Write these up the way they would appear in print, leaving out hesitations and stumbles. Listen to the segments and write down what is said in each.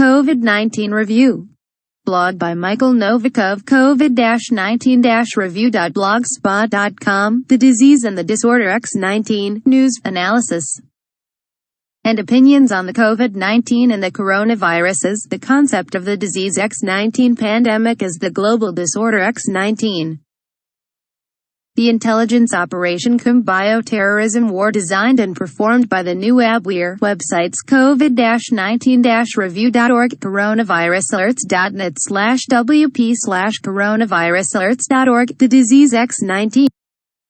COVID-19 Review. Blog by Michael Novakhov. COVID-19-review.blogspot.com. The disease and the disorder X-19. News, analysis, and opinions on the COVID-19 and the coronaviruses. The concept of the disease X-19 pandemic is the global disorder X-19. The intelligence operation cum bioterrorism war designed and performed by the new Abwehr websites COVID-19-review.org, coronavirusalerts.net/wp/coronavirusalerts.org. The disease X-19.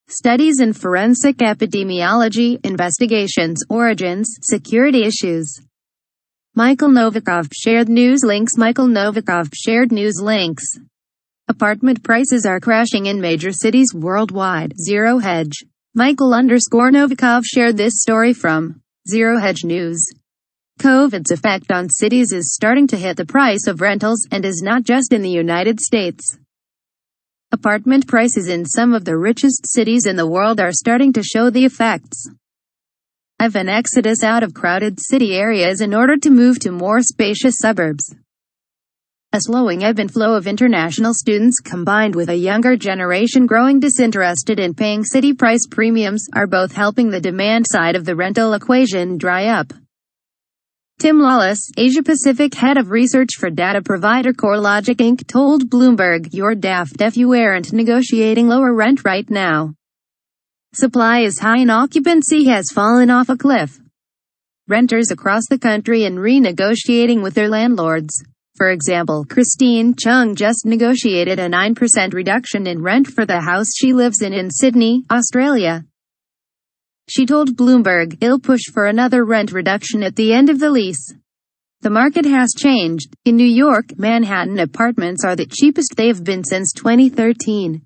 Studies in forensic epidemiology, investigations, origins, security issues. Michael Novakhov, SharedNewsLinks. Michael Novakhov, SharedNewsLinks. Apartment prices are crashing in major cities worldwide. Zero Hedge. Michael_Novakhov shared this story from Zero Hedge News. COVID's effect on cities is starting to hit the price of rentals, and is not just in the United States. Apartment prices in some of the richest cities in the world are starting to show the effects of an exodus out of crowded city areas in order to move to more spacious suburbs. A slowing ebb and flow of international students combined with a younger generation growing disinterested in paying city price premiums are both helping the demand side of the rental equation dry up. Tim Lawless, Asia-Pacific head of research for data provider CoreLogic Inc., told Bloomberg, "You're daft if you aren't negotiating lower rent right now. Supply is high and occupancy has fallen off a cliff. Renters across the country are renegotiating with their landlords. For example, Christine Chung just negotiated a 9% reduction in rent for the house she lives in Sydney, Australia. She told Bloomberg, "I'll push for another rent reduction at the end of the lease." The market has changed. In New York, Manhattan apartments are the cheapest they've been since 2013.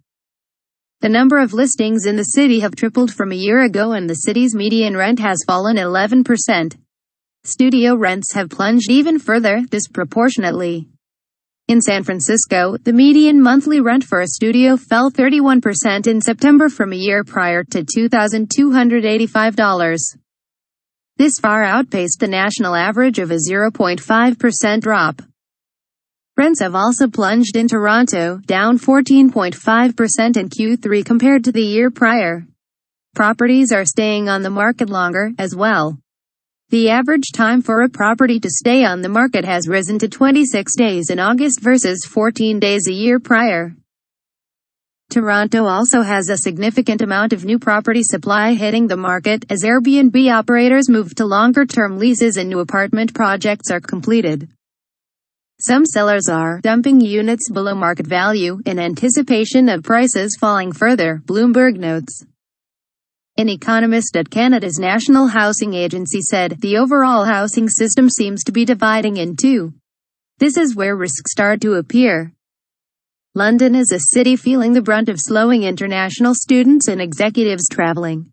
The number of listings in the city have tripled from a year ago, and the city's median rent has fallen 11%. Studio rents have plunged even further, disproportionately. In San Francisco, the median monthly rent for a studio fell 31% in September from a year prior to $2,285. This far outpaced the national average of a 0.5% drop. Rents have also plunged in Toronto, down 14.5% in Q3 compared to the year prior. Properties are staying on the market longer, as well. The average time for a property to stay on the market has risen to 26 days in August versus 14 days a year prior. Toronto also has a significant amount of new property supply hitting the market, as Airbnb operators move to longer-term leases and new apartment projects are completed. Some sellers are dumping units below market value in anticipation of prices falling further, Bloomberg notes. An economist at Canada's National Housing Agency said, "The overall housing system seems to be dividing in two. This is where risks start to appear." London is a city feeling the brunt of slowing international students and executives traveling.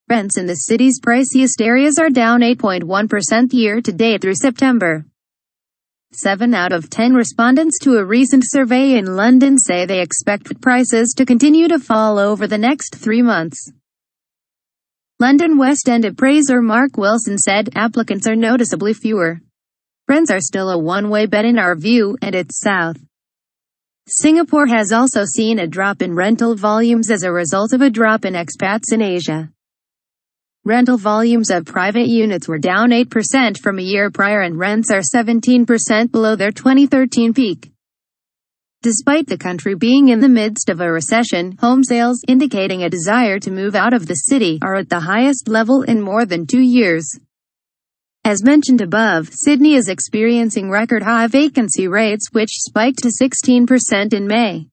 Rents in the city's priciest areas are down 8.1% year-to-date through September. 7 out of 10 respondents to a recent survey in London say they expect prices to continue to fall over the next 3 months. London West End appraiser Mark Wilson said, "Applicants are noticeably fewer. Rents are still a one-way bet in our view, and it's south." Singapore has also seen a drop in rental volumes as a result of a drop in expats in Asia. Rental volumes of private units were down 8% from a year prior, and rents are 17% below their 2013 peak. Despite the country being in the midst of a recession, home sales, indicating a desire to move out of the city, are at the highest level in more than 2 years. As mentioned above, Sydney is experiencing record-high vacancy rates, which spiked to 16% in May.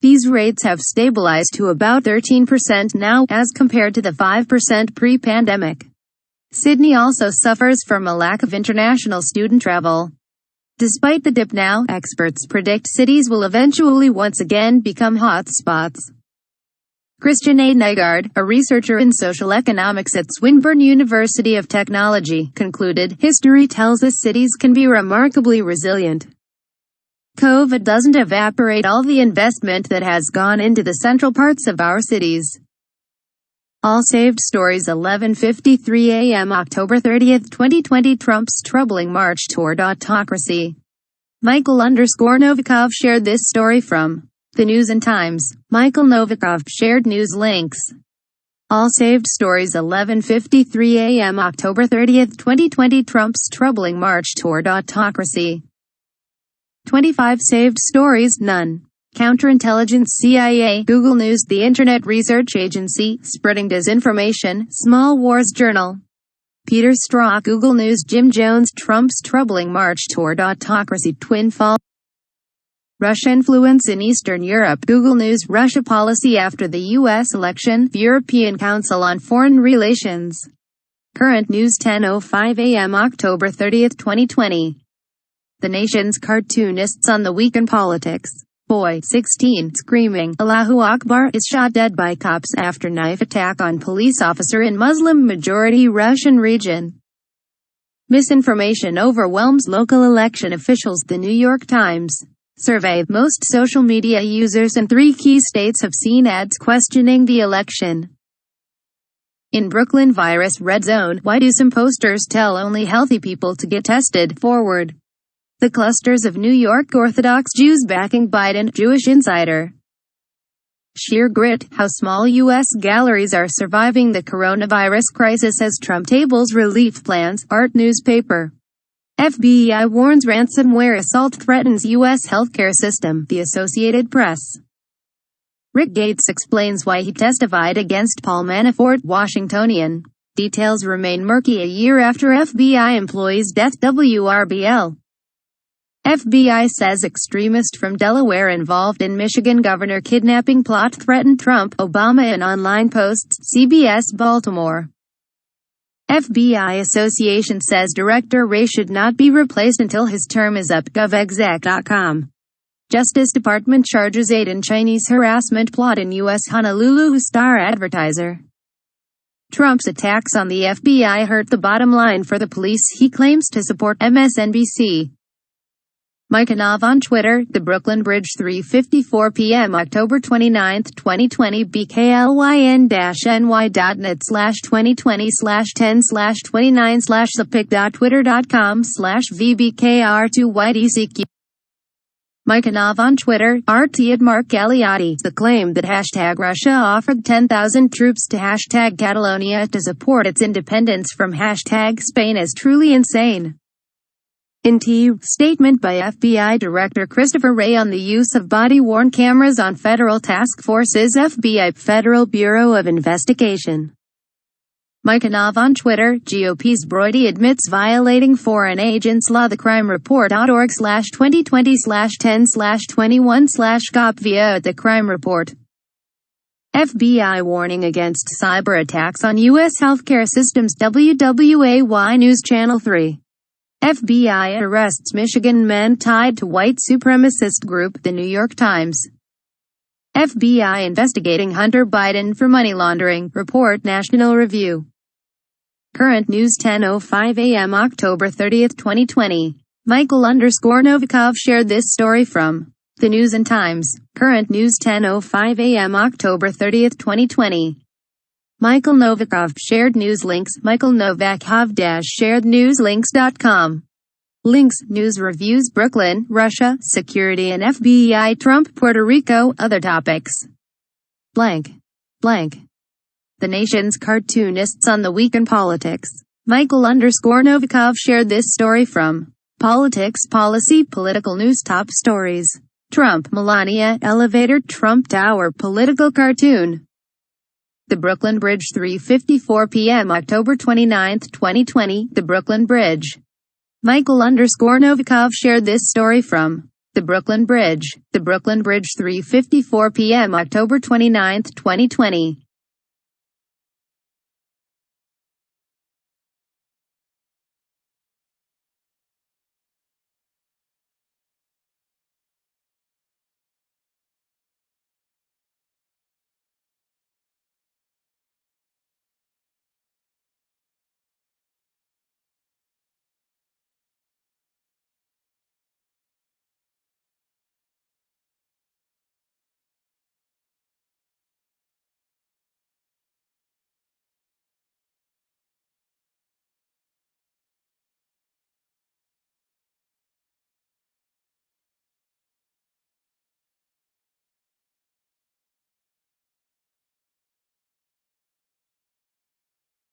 These rates have stabilized to about 13% now, as compared to the 5% pre-pandemic. Sydney also suffers from a lack of international student travel. Despite the dip now, experts predict cities will eventually once again become hot spots. Christian A. Nygaard, a researcher in social economics at Swinburne University of Technology, concluded, "History tells us cities can be remarkably resilient. COVID doesn't evaporate all the investment that has gone into the central parts of our cities. All saved stories 11:53 a.m. October 30, 2020. Trump's troubling march toward autocracy. Michael Novakhov shared this story from The News and Times. Michael Novakhov, SharedNewsLinks. All saved stories 11:53 a.m. October 30, 2020. Trump's troubling march toward autocracy. 25 saved stories, none. Counterintelligence, CIA, Google News, the Internet Research Agency, spreading disinformation, Small Wars Journal. Peter Strzok, Google News, Jim Jones, Trump's troubling march toward autocracy, Twin Falls. Russia influence in Eastern Europe, Google News, Russia policy after the U.S. election, European Council on Foreign Relations. Current news 10:05 a.m. October 30, 2020. The nation's cartoonists on the week in politics. Boy, 16, screaming, Allahu Akbar, is shot dead by cops after knife attack on police officer in Muslim-majority Russian region. Misinformation overwhelms local election officials. The New York Times. Survey. Most social media users in 3 key states have seen ads questioning the election. In Brooklyn virus red zone, why do some posters tell only healthy people to get tested? Forward. The clusters of New York Orthodox Jews backing Biden, Jewish Insider. Sheer grit, how small U.S. galleries are surviving the coronavirus crisis as Trump tables relief plans, art newspaper. FBI warns ransomware assault threatens U.S. healthcare system, the Associated Press. Rick Gates explains why he testified against Paul Manafort, Washingtonian. Details remain murky a year after FBI employee's death. WRBL. FBI says extremist from Delaware involved in Michigan governor kidnapping plot threatened Trump, Obama in online posts, CBS Baltimore. FBI Association says Director Wray should not be replaced until his term is up. gov't.com. Justice Department charges aid in Chinese harassment plot in U.S. Honolulu star advertiser. Trump's attacks on the FBI hurt the bottom line for the police, he claims to support. MSNBC. Mossad on Twitter, the Brooklyn Bridge 3:54 p.m. October 29, 2020. BKLYN-NY.net/2020/10/29/thepic.twitter.com/VBKR2YDCQ. Mossad on Twitter, RT Mark Galeotti. The claim that #Russia offered 10,000 troops to #Catalonia to support its independence from #Spain is truly insane. Statement by FBI Director Christopher Wray on the use of body-worn cameras on federal task forces. FBI Federal Bureau of Investigation. Mossad on Twitter, GOP's Brody admits violating foreign agents law. thecrimereport.org/2020/10/21/cop via The Crime Report. FBI warning against cyber attacks on U.S. healthcare systems. WWAY News Channel 3. FBI arrests Michigan man tied to white supremacist group. The New York Times. FBI investigating Hunter Biden for money laundering. Report National Review. Current news 10:05 a.m. October 30, 2020. Michael Novakhov shared this story from The News and Times. Current news 10:05 a.m. October 30, 2020. Michael Novakhov, SharedNewsLinks, Michael Novakhov -SharedNewsLinks.com. Links, news reviews, Brooklyn, Russia, security and FBI, Trump, Puerto Rico, other topics. Blank. The nation's cartoonists on the week in politics. Michael Novakhov shared this story from Politics, Policy, Political News. Top stories. Trump, Melania, elevator, Trump Tower, political cartoon. The Brooklyn Bridge 3:54 p.m. October 29, 2020. The Brooklyn Bridge. Michael Novakhov shared this story from The Brooklyn Bridge. The Brooklyn Bridge 3:54 p.m. October 29, 2020.